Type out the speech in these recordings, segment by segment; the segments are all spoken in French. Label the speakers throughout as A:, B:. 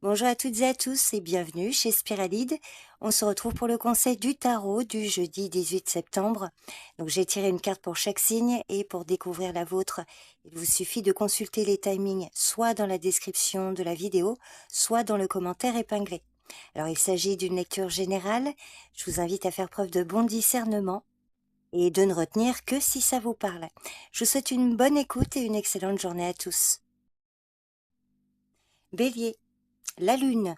A: Bonjour à toutes et à tous et bienvenue chez Spiralide. On se retrouve pour le conseil du tarot du jeudi 18 septembre. Donc j'ai tiré une carte pour chaque signe et pour découvrir la vôtre, il vous suffit de consulter les timings soit dans la description de la vidéo, soit dans le commentaire épinglé. Alors il s'agit d'une lecture générale. Je vous invite à faire preuve de bon discernement et de ne retenir que si ça vous parle. Je vous souhaite une bonne écoute et une excellente journée à tous. Bélier, la lune.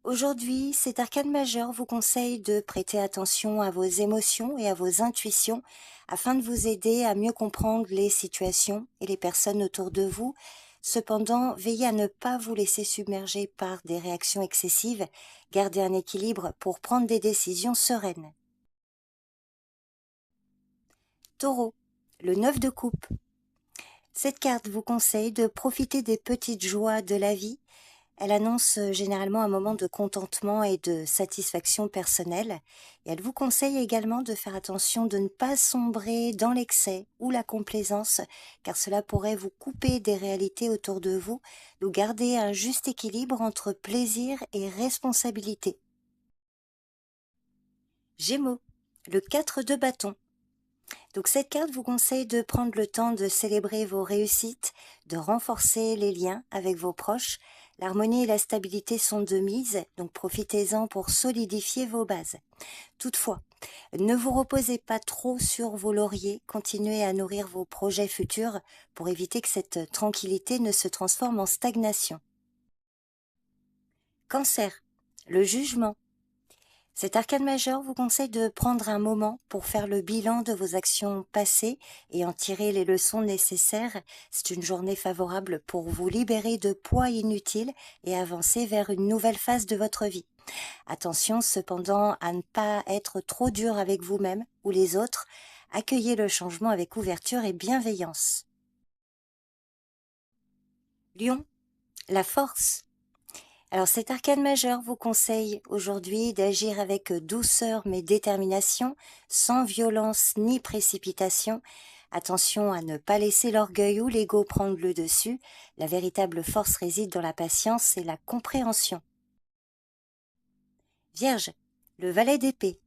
A: Aujourd'hui, cet arcane majeur vous conseille de prêter attention à vos émotions et à vos intuitions afin de vous aider à mieux comprendre les situations et les personnes autour de vous. Cependant, veillez à ne pas vous laisser submerger par des réactions excessives. Gardez un équilibre pour prendre des décisions sereines. Taureau, le 9 de coupe. Cette carte vous conseille de profiter des petites joies de la vie. Elle annonce généralement un moment de contentement et de satisfaction personnelle. Et elle vous conseille également de faire attention de ne pas sombrer dans l'excès ou la complaisance, car cela pourrait vous couper des réalités autour de vous, ou garder un juste équilibre entre plaisir et responsabilité. Gémeaux, le 4 de bâton. Donc cette carte vous conseille de prendre le temps de célébrer vos réussites, de renforcer les liens avec vos proches. L'harmonie et la stabilité sont de mise, donc profitez-en pour solidifier vos bases. Toutefois, ne vous reposez pas trop sur vos lauriers, continuez à nourrir vos projets futurs pour éviter que cette tranquillité ne se transforme en stagnation. Cancer, le jugement. Cet arcane majeur vous conseille de prendre un moment pour faire le bilan de vos actions passées et en tirer les leçons nécessaires. C'est une journée favorable pour vous libérer de poids inutiles et avancer vers une nouvelle phase de votre vie. Attention cependant à ne pas être trop dur avec vous-même ou les autres. Accueillez le changement avec ouverture et bienveillance. Lion, la force. Alors cet arcane majeur vous conseille aujourd'hui d'agir avec douceur mais détermination, sans violence ni précipitation. Attention à ne pas laisser l'orgueil ou l'ego prendre le dessus. La véritable force réside dans la patience et la compréhension. Vierge, le valet d'épée.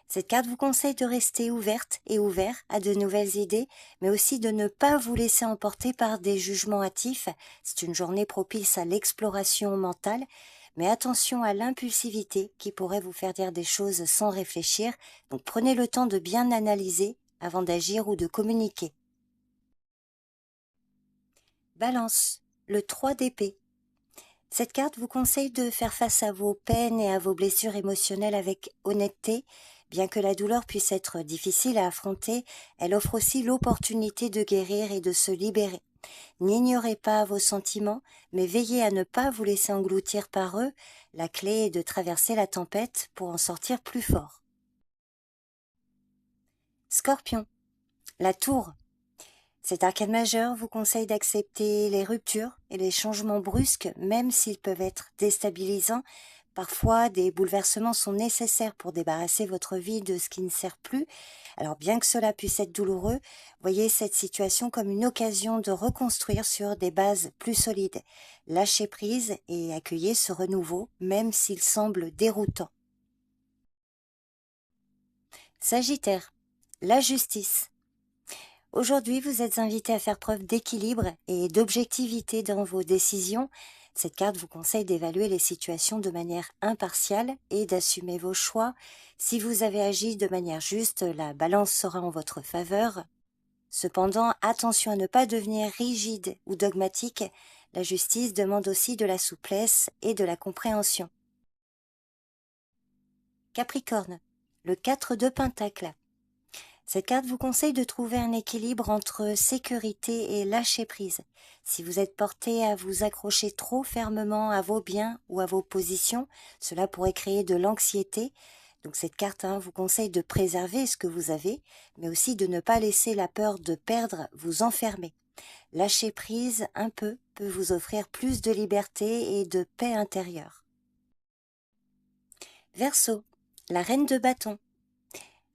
A: Cette carte vous conseille de rester ouverte et ouvert à de nouvelles idées, mais aussi de ne pas vous laisser emporter par des jugements hâtifs. C'est une journée propice à l'exploration mentale, mais attention à l'impulsivité qui pourrait vous faire dire des choses sans réfléchir, donc prenez le temps de bien analyser avant d'agir ou de communiquer. Balance, le 3 d'épée. Cette carte vous conseille de faire face à vos peines et à vos blessures émotionnelles avec honnêteté. Bien que la douleur puisse être difficile à affronter, elle offre aussi l'opportunité de guérir et de se libérer. N'ignorez pas vos sentiments, mais veillez à ne pas vous laisser engloutir par eux. La clé est de traverser la tempête pour en sortir plus fort. Scorpion, la tour. Cet arcane majeur vous conseille d'accepter les ruptures et les changements brusques, même s'ils peuvent être déstabilisants. Parfois, des bouleversements sont nécessaires pour débarrasser votre vie de ce qui ne sert plus. Alors bien que cela puisse être douloureux, voyez cette situation comme une occasion de reconstruire sur des bases plus solides. Lâchez prise et accueillez ce renouveau, même s'il semble déroutant. Sagittaire, la justice. Aujourd'hui, vous êtes invité à faire preuve d'équilibre et d'objectivité dans vos décisions. Cette carte vous conseille d'évaluer les situations de manière impartiale et d'assumer vos choix. Si vous avez agi de manière juste, la balance sera en votre faveur. Cependant, attention à ne pas devenir rigide ou dogmatique. La justice demande aussi de la souplesse et de la compréhension. Capricorne, le 4 de Pentacle. Cette carte vous conseille de trouver un équilibre entre sécurité et lâcher-prise. Si vous êtes porté à vous accrocher trop fermement à vos biens ou à vos positions, cela pourrait créer de l'anxiété. Donc cette carte vous conseille de préserver ce que vous avez, mais aussi de ne pas laisser la peur de perdre vous enfermer. Lâcher prise un peu peut vous offrir plus de liberté et de paix intérieure. Verseau, la reine de bâton.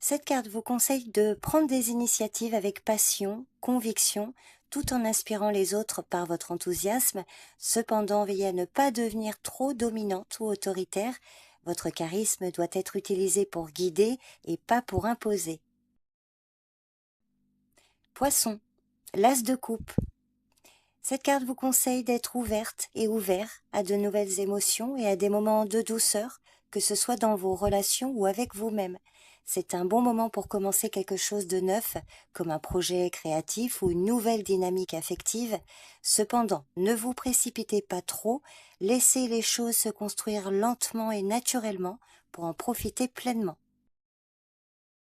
A: Cette carte vous conseille de prendre des initiatives avec passion, conviction, tout en inspirant les autres par votre enthousiasme. Cependant, veillez à ne pas devenir trop dominante ou autoritaire. Votre charisme doit être utilisé pour guider et pas pour imposer. Poisson, l'as de coupe. Cette carte vous conseille d'être ouverte et ouvert à de nouvelles émotions et à des moments de douceur, que ce soit dans vos relations ou avec vous-même. C'est un bon moment pour commencer quelque chose de neuf, comme un projet créatif ou une nouvelle dynamique affective. Cependant, ne vous précipitez pas trop, laissez les choses se construire lentement et naturellement pour en profiter pleinement.